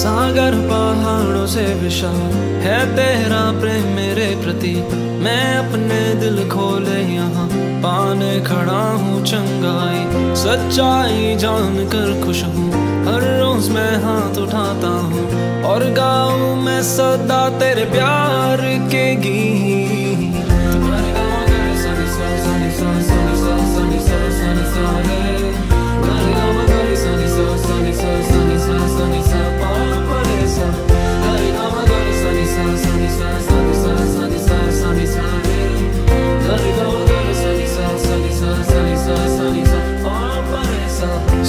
सागर पहाड़ों से विशाल है तेरा प्रेम मेरे प्रति। मैं अपने दिल खोले यहाँ पाने खड़ा हूँ चंगाई। सच्चाई जानकर खुश हूँ, हर रोज मैं हाथ उठाता हूँ और गाऊँ मैं सदा तेरे प्यार के गीत।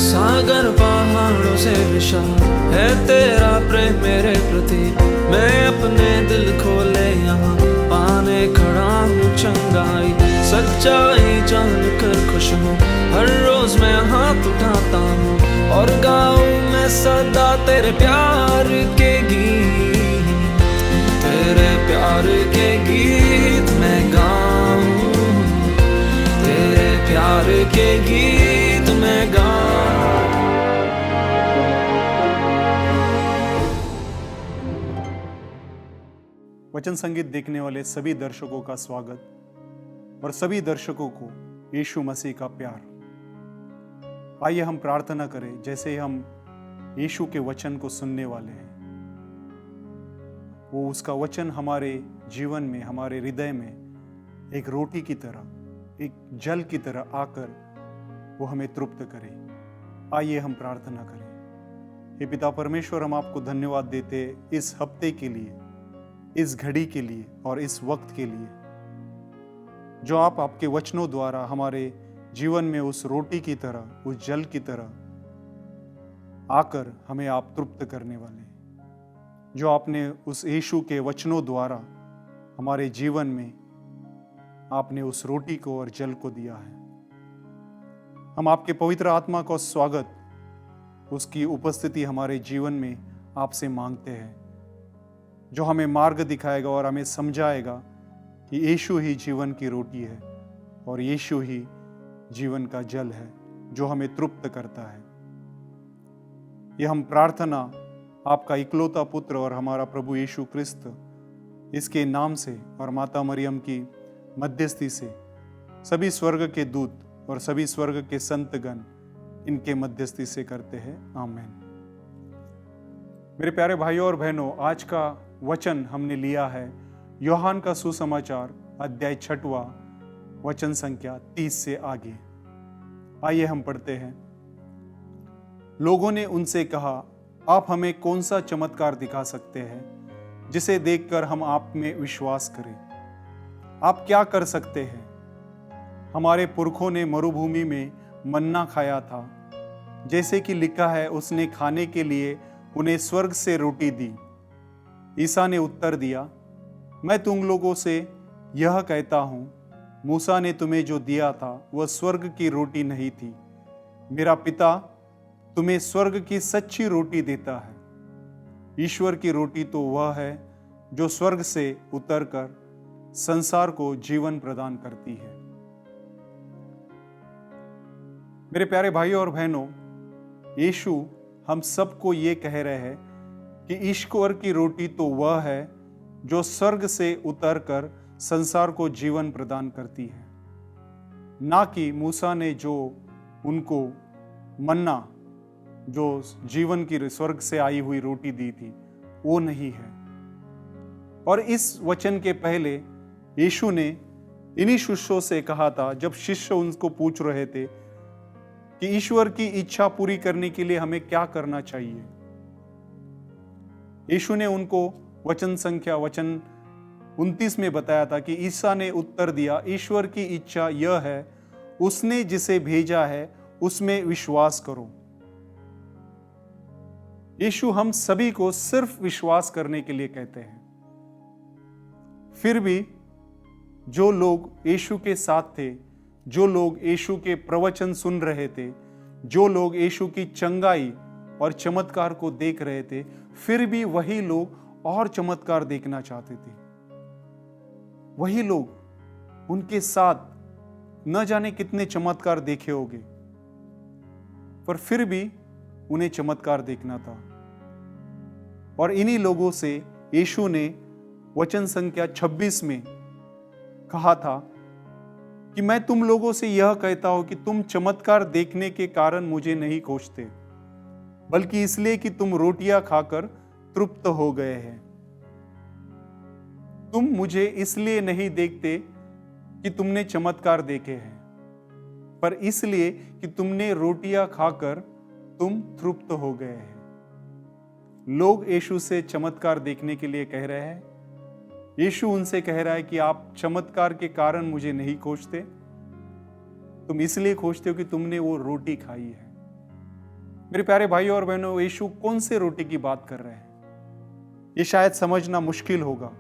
सागर पहाड़ों से विशाल है तेरा प्रेम मेरे प्रति। मैं अपने दिल खोले यहाँ पाने खड़ा हूँ चंगाई। सच्चाई जानकर खुश हूँ, हर रोज मैं हाथ उठाता हूँ और गाऊँ मैं सदा तेरे प्यार के गीत। तेरे प्यार के गीत मैं गाऊँ, तेरे प्यार के गीत मैं गाऊँ। वचन संगीत देखने वाले सभी दर्शकों का स्वागत और सभी दर्शकों को यीशु मसीह का प्यार। आइए हम प्रार्थना करें। जैसे ही हम यीशु के वचन को सुनने वाले हैं, वो उसका वचन हमारे जीवन में, हमारे हृदय में एक रोटी की तरह, एक जल की तरह आकर वो हमें तृप्त करे। आइए हम प्रार्थना करें। हे पिता परमेश्वर, हम आपको धन्यवाद देते इस हफ्ते के लिए, इस घड़ी के लिए और इस वक्त के लिए, जो आप आपके वचनों द्वारा हमारे जीवन में उस रोटी की तरह, उस जल की तरह आकर हमें आप तृप्त करने वाले, जो आपने उस यीशु के वचनों द्वारा हमारे जीवन में आपने उस रोटी को और जल को दिया है। हम आपके पवित्र आत्मा का स्वागत, उसकी उपस्थिति हमारे जीवन में आपसे मांगते हैं, जो हमें मार्ग दिखाएगा और हमें समझाएगा कि यीशु ही जीवन की रोटी है और यीशु ही जीवन का जल है, जो हमें तृप्त करता है। ये हम प्रार्थना आपका इकलौता पुत्र और हमारा प्रभु यीशु क्रिस्त, इसके नाम से और माता मरियम की मध्यस्थी से, सभी स्वर्ग के दूत और सभी स्वर्ग के संतगण इनके मध्यस्थी से करते हैं। आमीन। मेरे प्यारे भाइयों और बहनों, आज का वचन हमने लिया है यूहन्ना का सुसमाचार अध्याय 6वां वचन संख्या 30 से आगे। आइए हम पढ़ते हैं। लोगों ने उनसे कहा, आप हमें कौन सा चमत्कार दिखा सकते हैं जिसे देखकर हम आप में विश्वास करें? आप क्या कर सकते हैं? हमारे पुरखों ने मरुभूमि में मन्ना खाया था, जैसे कि लिखा है, उसने खाने के लिए उन्हें स्वर्ग से रोटी दी। ईसा ने उत्तर दिया, मैं तुम लोगों से यह कहता हूं, मूसा ने तुम्हें जो दिया था वह स्वर्ग की रोटी नहीं थी। मेरा पिता तुम्हें स्वर्ग की सच्ची रोटी देता है। ईश्वर की रोटी तो वह है जो स्वर्ग से उतरकर संसार को जीवन प्रदान करती है। मेरे प्यारे भाइयों और बहनों, यीशु हम सबको ये कह रहे हैं कि ईश्वर की रोटी तो वह है जो स्वर्ग से उतरकर संसार को जीवन प्रदान करती है, ना कि मूसा ने जो उनको मन्ना, जो जीवन की स्वर्ग से आई हुई रोटी दी थी, वो नहीं है। और इस वचन के पहले यीशु ने इन्हीं शिष्यों से कहा था, जब शिष्य उनको पूछ रहे थे कि ईश्वर की इच्छा पूरी करने के लिए हमें क्या करना चाहिए। यीशु ने उनको वचन 29 में बताया था कि ईसा ने उत्तर दिया, ईश्वर की इच्छा यह है, उसने जिसे भेजा है उसमें विश्वास करो। यीशु हम सभी को सिर्फ विश्वास करने के लिए कहते हैं। फिर भी जो लोग यीशु के साथ थे, जो लोग यीशु के प्रवचन सुन रहे थे, जो लोग यीशु की चंगाई और चमत्कार को देख रहे थे, फिर भी वही लोग और चमत्कार देखना चाहते थे। वही लोग उनके साथ न जाने कितने चमत्कार देखे होंगे, पर फिर भी उन्हें चमत्कार देखना था। और इन्हीं लोगों से यीशु ने वचन संख्या 26 में कहा था कि मैं तुम लोगों से यह कहता हूं कि तुम चमत्कार देखने के कारण मुझे नहीं खोजते, बल्कि इसलिए कि तुम रोटियां खाकर तृप्त हो गए हैं। तुम मुझे इसलिए नहीं देखते कि तुमने चमत्कार देखे हैं, पर इसलिए कि तुमने रोटियां खाकर तुम तृप्त हो गए हैं। लोग यीशु से चमत्कार देखने के लिए कह रहे हैं। यीशु उनसे कह रहा है कि आप चमत्कार के कारण मुझे नहीं खोजते, तुम इसलिए खोजते हो कि तुमने वो रोटी खाई है। मेरे प्यारे भाइयों और बहनों, यीशु कौन से रोटी की बात कर रहे हैं? ये शायद समझना मुश्किल होगा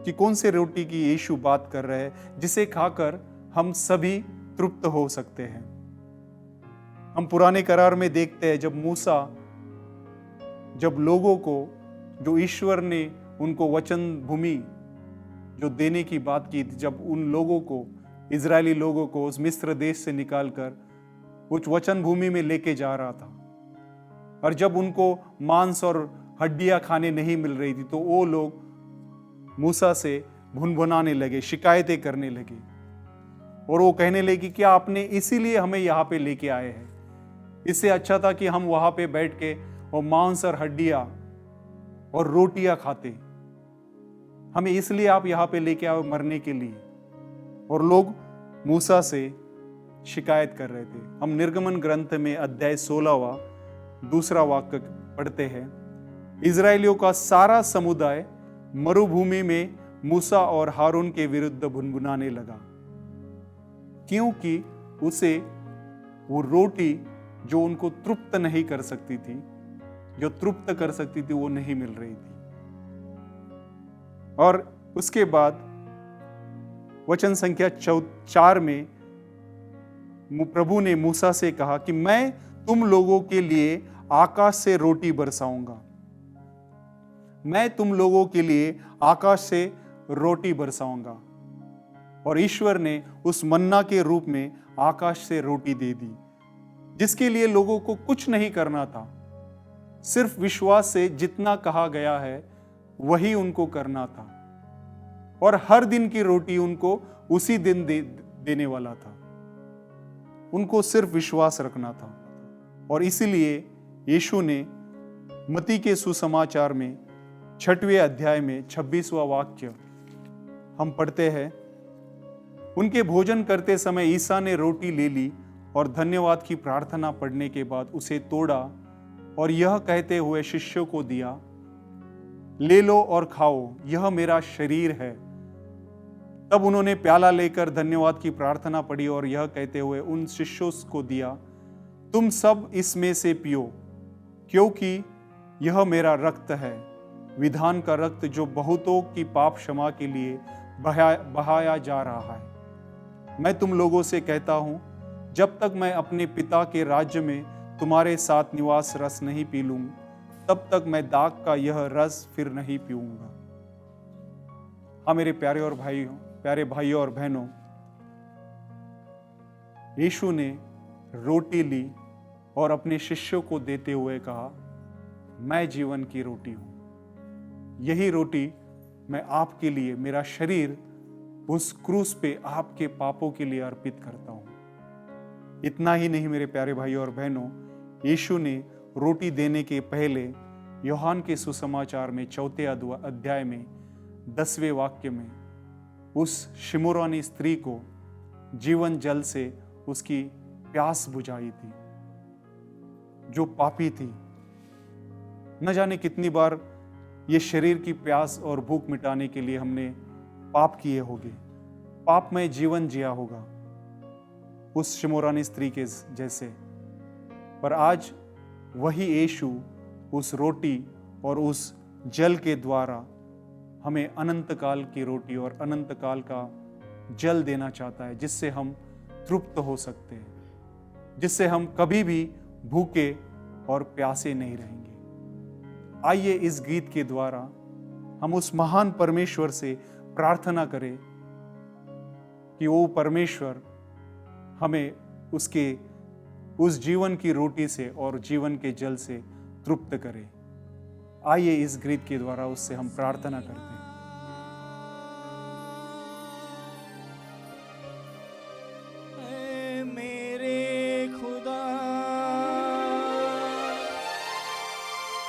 कि कौन से रोटी की यीशु बात कर रहे हैं जिसे खाकर हम सभी तृप्त हो सकते हैं। हम पुराने करार में देखते हैं जब मूसा जब लोगों को, जो ईश्वर ने उनको वचन भूमि जो देने की बात की थी, जब उन लोगों को, इजरायली लोगों को उस मिस्र देश से निकालकर उस वचन भूमि में लेके जा रहा था, और जब उनको मांस और हड्डियां खाने नहीं मिल रही थी तो वो लोग मूसा से भुनभुनाने लगे, शिकायतें करने लगे, और वो कहने लगे कि आपने इसीलिए हमें यहाँ पे लेके आए हैं, इससे अच्छा था कि हम वहां पे बैठ के और मांस और हड्डियां और रोटियां खाते, हमें इसलिए आप यहाँ पे लेके आए मरने के लिए। और लोग मूसा से शिकायत कर रहे थे। हम निर्गमन ग्रंथ में अध्याय 16वां दूसरा वाक्य पढ़ते हैं, इजरायलियों का सारा समुदाय मरुभूमि में मूसा और हारून के विरुद्ध भुनभुनाने लगा, क्योंकि उसे वो रोटी जो उनको तृप्त नहीं कर सकती थी, जो तृप्त कर सकती थी, वो नहीं मिल रही थी। और उसके बाद वचन संख्या 4 में प्रभु ने मूसा से कहा कि मैं तुम लोगों के लिए आकाश से रोटी बरसाऊंगा, मैं तुम लोगों के लिए आकाश से रोटी बरसाऊंगा। और ईश्वर ने उस मन्ना के रूप में आकाश से रोटी दे दी, जिसके लिए लोगों को कुछ नहीं करना था, सिर्फ विश्वास से जितना कहा गया है वही उनको करना था, और हर दिन की रोटी उनको उसी दिन देने वाला था। उनको सिर्फ विश्वास रखना था। और इसीलिए यीशु ने मत्ती के सुसमाचार में 6वें अध्याय में 26वां वाक्य हम पढ़ते हैं, उनके भोजन करते समय ईसा ने रोटी ले ली और धन्यवाद की प्रार्थना पढ़ने के बाद उसे तोड़ा और यह कहते हुए शिष्यों को दिया, ले लो और खाओ, यह मेरा शरीर है। तब उन्होंने प्याला लेकर धन्यवाद की प्रार्थना पढ़ी और यह कहते हुए उन शिष्यों को दिया, तुम सब इसमें से पियो, क्योंकि यह मेरा रक्त है, विधान का रक्त, जो बहुतों की पाप क्षमा के लिए बहाया जा रहा है। मैं तुम लोगों से कहता हूं, जब तक मैं अपने पिता के राज्य में तुम्हारे साथ निवास रस नहीं पी लूं, तब तक मैं दाग का यह रस फिर नहीं पीऊंगा। हाँ मेरे प्यारे भाइयों और बहनों, यीशु ने रोटी ली और अपने शिष्यों को देते हुए कहा, मैं जीवन की रोटी हूं। यही रोटी मैं आपके लिए, मेरा शरीर उस क्रूस पे आपके पापों के लिए अर्पित करता हूं। इतना ही नहीं मेरे प्यारे भाइयों और बहनों, यीशु ने रोटी देने के पहले यूहन्ना के सुसमाचार में 4 अध्याय में 10वें वाक्य में उस शिमोरानी स्त्री को जीवन जल से उसकी प्यास बुझाई थी, जो पापी थी। न जाने कितनी बार ये शरीर की प्यास और भूख मिटाने के लिए हमने पाप किए होंगे, पाप में जीवन जिया होगा उस शिमोरानी स्त्री के जैसे। पर आज वही यीशु उस रोटी और उस जल के द्वारा हमें अनंत काल की रोटी और अनंत काल का जल देना चाहता है, जिससे हम तृप्त हो सकते हैं, जिससे हम कभी भी भूखे और प्यासे नहीं रहेंगे। आइए इस गीत के द्वारा हम उस महान परमेश्वर से प्रार्थना करें कि वो परमेश्वर हमें उस जीवन की रोटी से और जीवन के जल से तृप्त करे। आइए इस गीत के द्वारा उससे हम प्रार्थना करते हैं। मेरे खुदा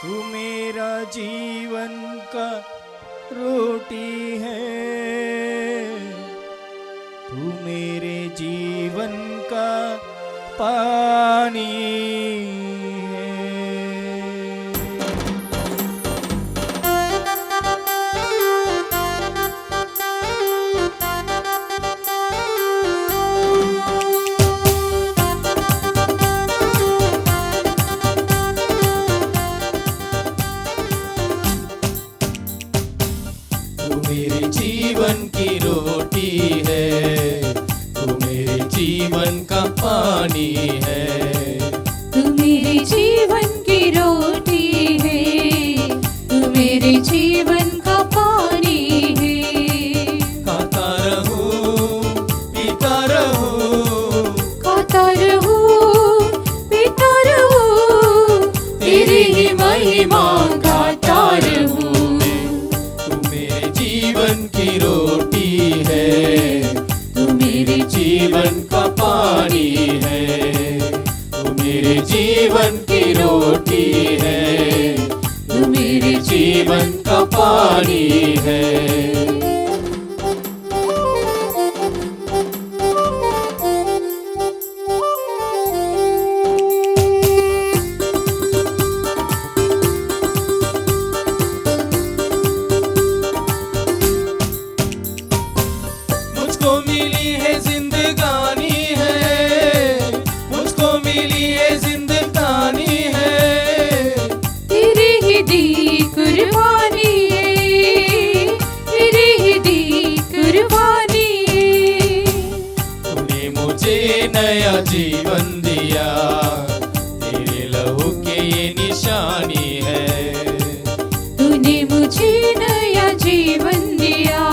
तू मेरा जीवन का रोटी है, तू मेरे जीवन का पानी है। तू मेरे जीवन की रोटी है, तू मेरे जीवन का पानी है। तू मेरे जीवन की रोटी है, तू मेरे जीवन का पानी है। खाता रहूं पीता रहूं, खाता रहूं पीता रहूं, तेरी ही महिमा गाता रहूं। तू मेरे जीवन की रोटी है, तू मेरे जीवन का पानी है। तू मेरे जीवन की रोटी है, तू मेरे जीवन का पानी है। मुझको मिली है जिंदगानी है, मुझको मिली है जिंदगानी है। तेरी ही दी कुर्बानी है, तेरी ही दी कुर्बानी है। तूने मुझे नया जीवन दिया, तेरे लहू के ये निशानी है। तूने मुझे नया जीवन दिया,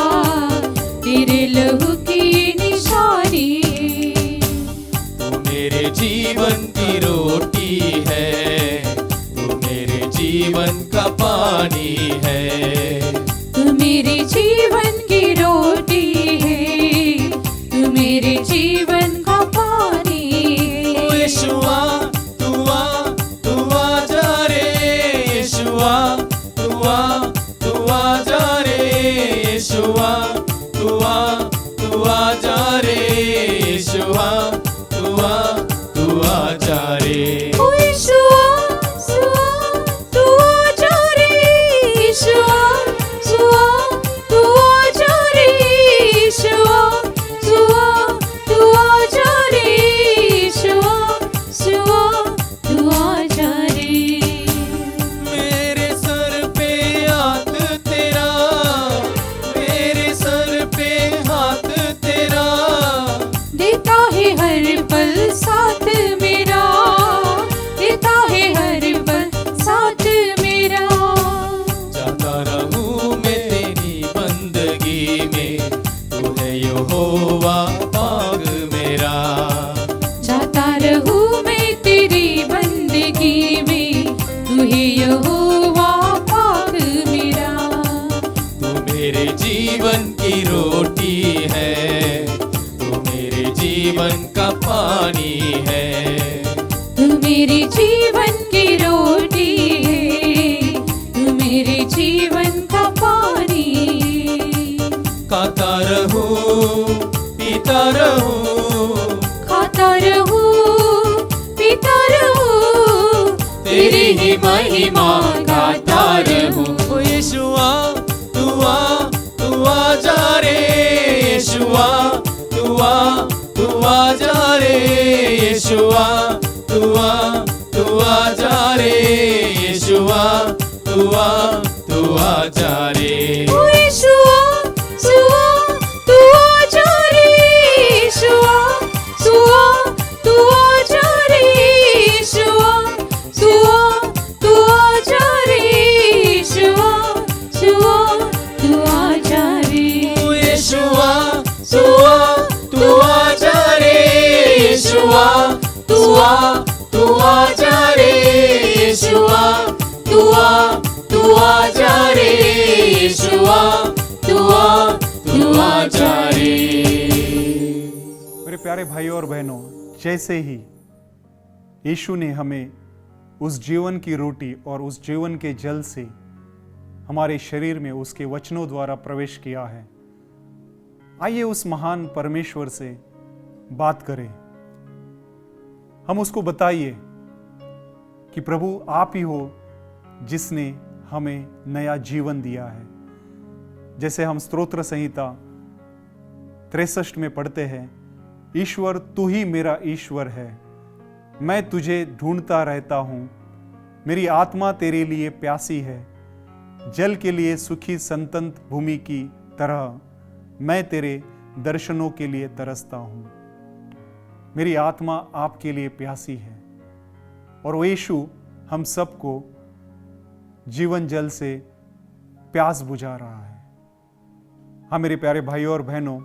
तेरे लहू की निशानी। तू मेरे जीवन की रोटी है, तू मेरे जीवन का पानी है। तू मेरे जीवन की रोटी है, तू मेरे जीवन का पानी ओ है। यीशुआ तू आ जा रे, यीशुआ तू आ जा रे, यीशुआ तू आ जा रे, यीशुआ तू आ जा रे। ओ यीशुआ तू आजा रे, यीशुआ तू आजा रे, यीशुआ तू आजा रे, यीशुआ तू आजा रे। मेरे सर पे हाथ तेरा, मेरे सर पे हाथ तेरा। देता है हर पल साथ मेरा, देता है हर पल साथ मेरा। जाता रहूं मैं तेरी बंदगी में, तू है यहोवा पाक मेरा। जाता रहूं मैं तेरी बंदगी में, तू ही यहोवा पाक मेरा। तू मेरे जीवन की रोटी है, तू मेरे जीवन का पानी है। तू मेरे जीवन की रोटी है, तू मेरे जीवन का पानी है। खाता रहूं पीता रहूं, खाता रहूं पीता रहूं, तेरी ही महिमा गाता रहूं। ओ यीशुआ तू आ जा रे, यीशुआ तू आ जा रे, यीशुआ तू आ जा रे, यीशुआ तू आ जा रे। ओ यीशुआ तू आजा रे, यीशुआ तू आजा रे, यीशुआ तू आजा रे, यीशुआ तू आजा रे। ओ यीशुआ तू आ जा रे, यीशुआ तू आ जा रे, यीशुआ तू आ जा रे। मेरे प्यारे भाइयों और बहनों, जैसे ही यीशु ने हमें उस जीवन की रोटी और उस जीवन के जल से हमारे शरीर में उसके वचनों द्वारा प्रवेश किया है, आइए उस महान परमेश्वर से बात करें। हम उसको बताइए कि प्रभु आप ही हो जिसने हमें नया जीवन दिया है। जैसे हम स्तोत्र संहिता 63 में पढ़ते हैं, ईश्वर तू ही मेरा ईश्वर है, मैं तुझे ढूंढता रहता हूं, मेरी आत्मा तेरे लिए प्यासी है, जल के लिए सूखी संतंत भूमि की तरह मैं तेरे दर्शनों के लिए तरसता हूं। मेरी आत्मा आपके लिए प्यासी है। और वो यीशु हम सबको जीवन जल से प्यास बुझा रहा है। हाँ मेरे प्यारे भाइयों और बहनों,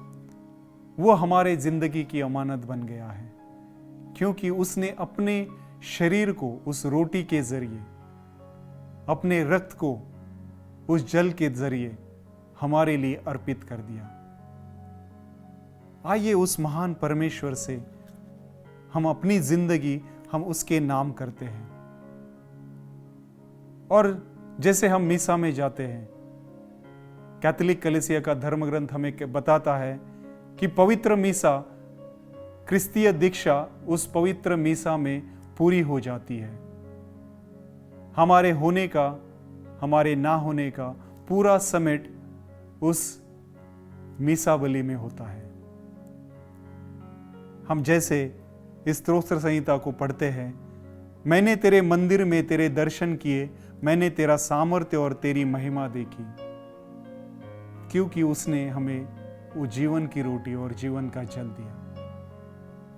वो हमारे जिंदगी की अमानत बन गया है, क्योंकि उसने अपने शरीर को उस रोटी के जरिए, अपने रक्त को उस जल के जरिए हमारे लिए अर्पित कर दिया। आइए उस महान परमेश्वर से हम अपनी जिंदगी हम उसके नाम करते हैं। और जैसे हम मीसा में जाते हैं, कैथोलिक कलीसिया का धर्म ग्रंथ हमें बताता है कि पवित्र मीसा, क्रिस्तीय दीक्षा उस पवित्र मीसा में पूरी हो जाती है। हमारे होने का, हमारे ना होने का पूरा समेट उस मीसा बलि में होता है। हम जैसे इस स्तोत्र संहिता को पढ़ते हैं, मैंने तेरे मंदिर में तेरे दर्शन किए, मैंने तेरा सामर्थ्य और तेरी महिमा देखी, क्योंकि उसने हमें वो जीवन की रोटी और जीवन का जल दिया।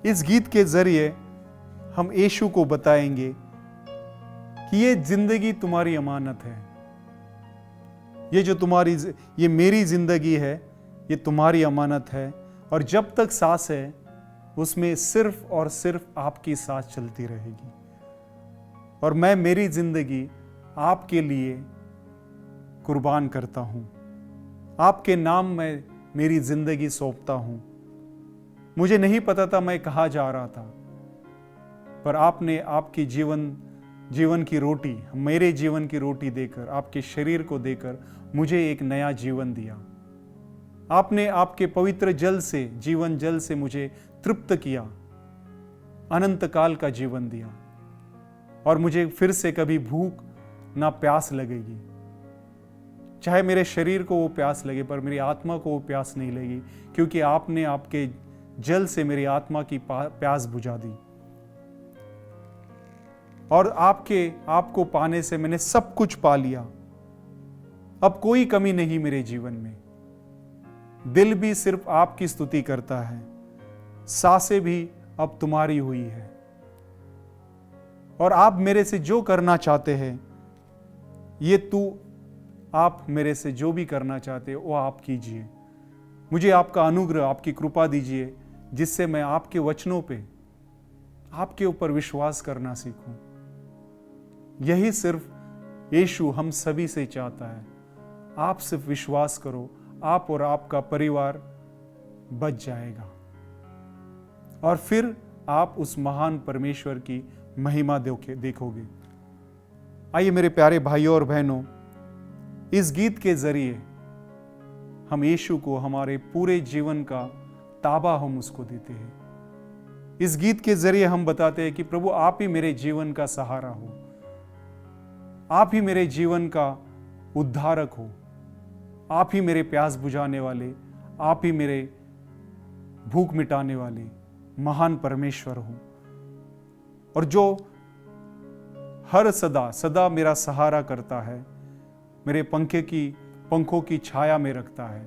इस गीत के जरिए हम यीशु को बताएंगे कि ये जिंदगी तुम्हारी अमानत है, ये जो ये मेरी जिंदगी है, ये तुम्हारी अमानत है, और जब तक सांस है उसमें सिर्फ और सिर्फ आपकी सांस चलती रहेगी। और मैं मेरी जिंदगी आपके लिए कुर्बान करता हूं, आपके नाम में मेरी जिंदगी सौंपता हूं। मुझे नहीं पता था मैं कहाँ जा रहा था, पर आपने आपकी जीवन की रोटी, मेरे जीवन की रोटी देकर, आपके शरीर को देकर मुझे एक नया जीवन दिया। आपने आपके पवित्र जल से, जीवन जल से मुझे तृप्त किया, अनंत काल का जीवन दिया, और मुझे फिर से कभी भूख ना प्यास लगेगी। चाहे मेरे शरीर को वो प्यास लगे, पर मेरी आत्मा को वो प्यास नहीं लगी, क्योंकि आपने आपके जल से मेरी आत्मा की प्यास बुझा दी। और आपको पाने से मैंने सब कुछ पा लिया। अब कोई कमी नहीं मेरे जीवन में। दिल भी सिर्फ आपकी स्तुति करता है, सांसें भी अब तुम्हारी हुई है। और आप मेरे से जो करना चाहते हैं, आप मेरे से जो भी करना चाहते हो वो आप कीजिए। मुझे आपका अनुग्रह, आपकी कृपा दीजिए, जिससे मैं आपके वचनों पे, आपके ऊपर विश्वास करना सीखूं। यही सिर्फ यीशु हम सभी से चाहता है। आप सिर्फ विश्वास करो, आप और आपका परिवार बच जाएगा, और फिर आप उस महान परमेश्वर की महिमा देखोगे। आइए मेरे प्यारे भाइयों और बहनों, इस गीत के जरिए हम यीशु को हमारे पूरे जीवन का ताबा हम उसको देते हैं। इस गीत के जरिए हम बताते हैं कि प्रभु आप ही मेरे जीवन का सहारा हो, आप ही मेरे जीवन का उद्धारक हो, आप ही मेरे प्यास बुझाने वाले, आप ही मेरे भूख मिटाने वाले महान परमेश्वर हो, और जो हर सदा मेरा सहारा करता है, मेरे पंखों की छाया में रखता है।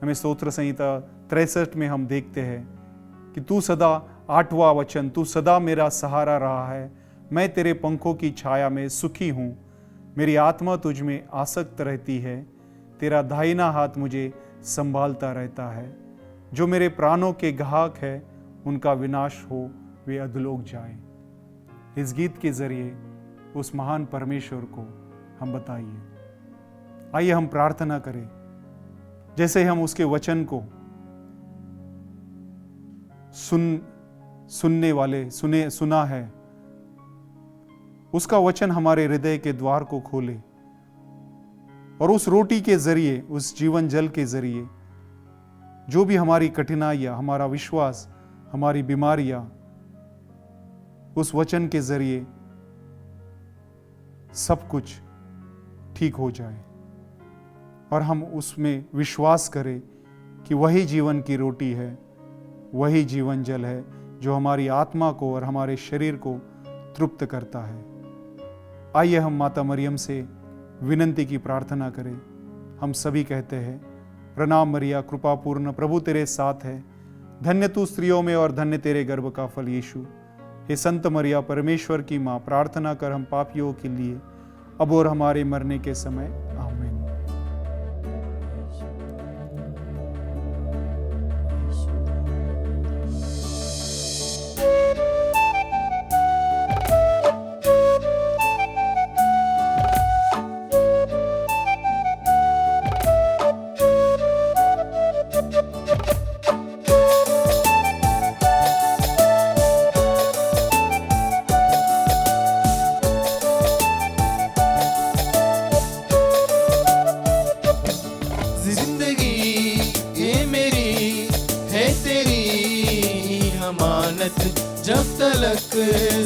हमें स्तोत्र संहिता 63 में हम देखते हैं कि तू सदा, 8वां वचन, तू सदा मेरा सहारा रहा है, मैं तेरे पंखों की छाया में सुखी हूं, मेरी आत्मा तुझ में आसक्त रहती है, तेरा दाहिना हाथ मुझे संभालता रहता है। जो मेरे प्राणों के घाक है, उनका विनाश हो, वे अधोलोक जाए। इस गीत के जरिए उस महान परमेश्वर को हम बताइए। आइए हम प्रार्थना करें। जैसे हम उसके वचन को सुना है, उसका वचन हमारे हृदय के द्वार को खोले और उस रोटी के जरिए, उस जीवन जल के जरिए जो भी हमारी कठिनाइयां, हमारा विश्वास, हमारी बीमारियां, उस वचन के जरिए सब कुछ ठीक हो जाए और हम उसमें विश्वास करें कि वही जीवन की रोटी है, वही जीवन जल है जो हमारी आत्मा को और हमारे शरीर को तृप्त करता है। आइए हम माता मरियम से विनंती की प्रार्थना करें। हम सभी कहते हैं, प्रणाम मरिया, कृपा पूर्ण, प्रभु तेरे साथ है, धन्य तू स्त्रियों में और धन्य तेरे गर्भ का फल यीशु। हे संत मरिया, परमेश्वर की माँ, प्रार्थना कर हम पापियों के लिए, अब और हमारे मरने के समय। आमीन। जब तलक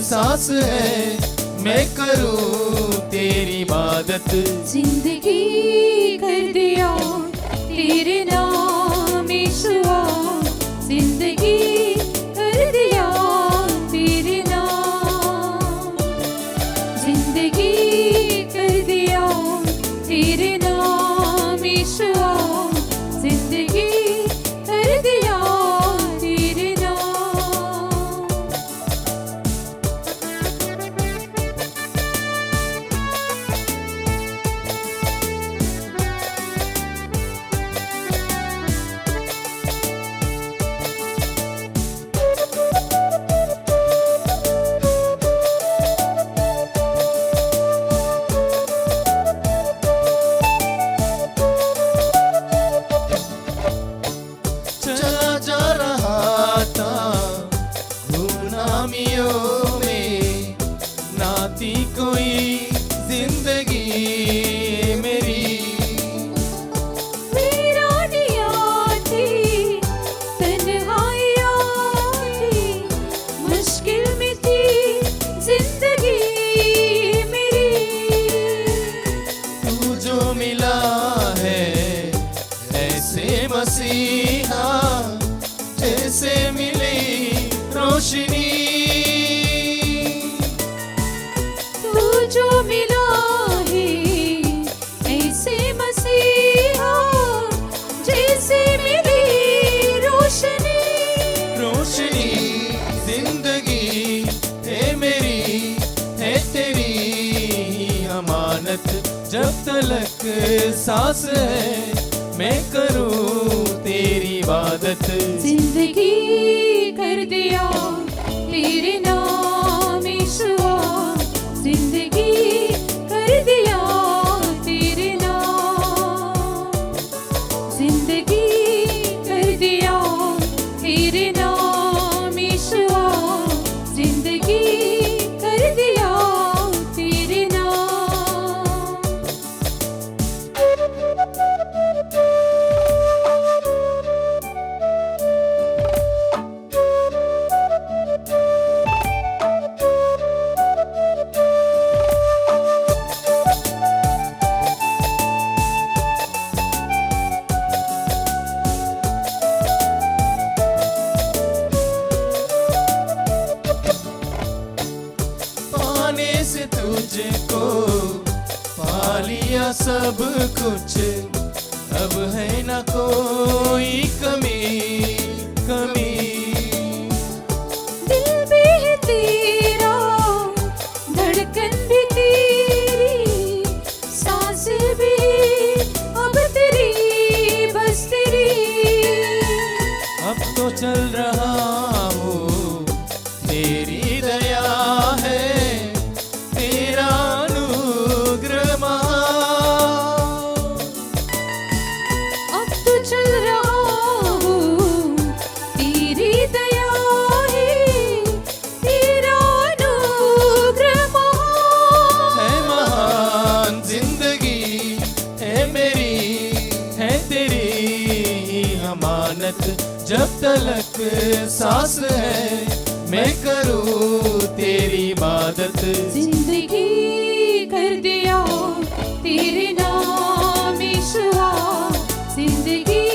सांस है मैं करूं तेरी इबादत। जिंदगी कर दिया तेरे नाम यीशुआ, जिंदगी कर दिया तेरे नाम, जिंदगी कर दिया तेरे नाम यीशुआ, जिंदगी कर दिया तेरे नाम। चला जा रहा था गुमनामियों में, नाती कोई जिंदगी मेरी। वीरानियाँ थी, तन्हाइयाँ थी, मुश्किल में थी जिंदगी मेरी। तू जो मिला है ऐसे मसीहा, जैसे मिली रोशनी। तू जो मिला है ऐसे मसीहा, जैसे मिली रोशनी। रोशनी जिंदगी है मेरी, है तेरी अमानत। जब तलक सांस है मैं करूं तेरी इबादत। जिंदगी कर दिया तेरे नाम यीशुआ, जिंदगी कर दिया तेरे नाम, जिंदगी कर दिया तेरे नाम यीशुआ, जिंदगी कर दिया तेरे नाम। पाने से तुझको पा लिया सब कुछ, अब है न कोई कमी कमी। दिल भी है तेरा, धड़कन भी तेरी, सांस भी अब तेरी, बस तेरी। अब तो चल रहा हूँ तेरी दया है, तेरा अनुग्रह महान। अब तो तलक सांस है मैं करूं तेरी इबादत। जिंदगी कर दिया तेरे नाम ईश्वा, जिंदगी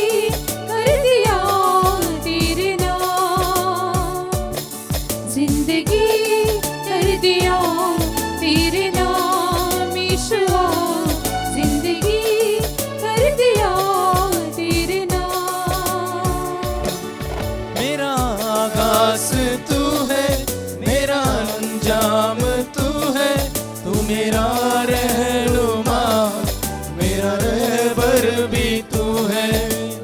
कर दिया तेरे नाम, जिंदगी कर दिया तेरे नाम ईश्वा, जिंदगी कर दिया तेरे नाम। मेरा आगाज तू है, मेरा अंजाम तू है, तू मेरा रहनुमा, मेरा रहबर भी तू है।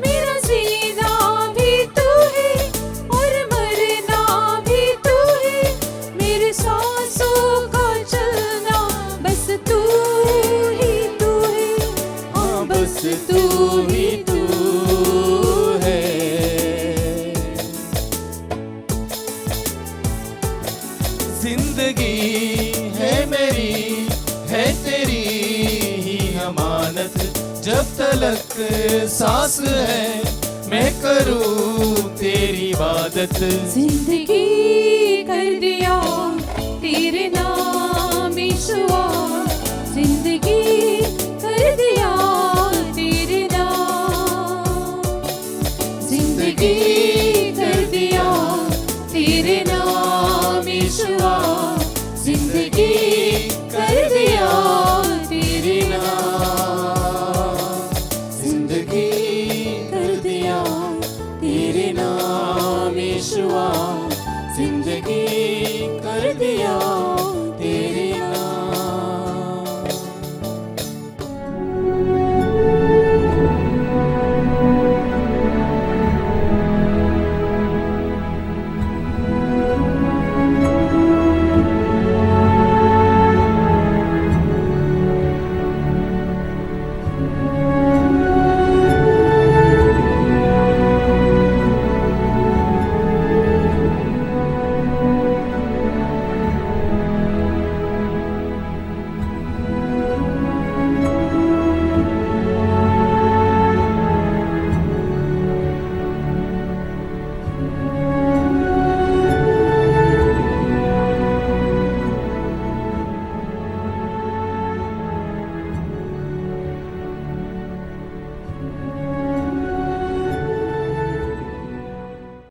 मेरा जीना भी तू है और मरना भी तू है, मेरे सांसों का चलना बस तू ही तू है, हाँ बस तू ही तू है। जिंदगी है मेरी, है तेरी ही अमानत, जब तलक सांस है मैं करूं तेरी इबादत। जिंदगी कर दिया तेरे नाम ईश्वा, जिंदगी कर दिया तेरे नाम, जिंदगी कर दिया तेरे नाम ईश्वा, जिंदगी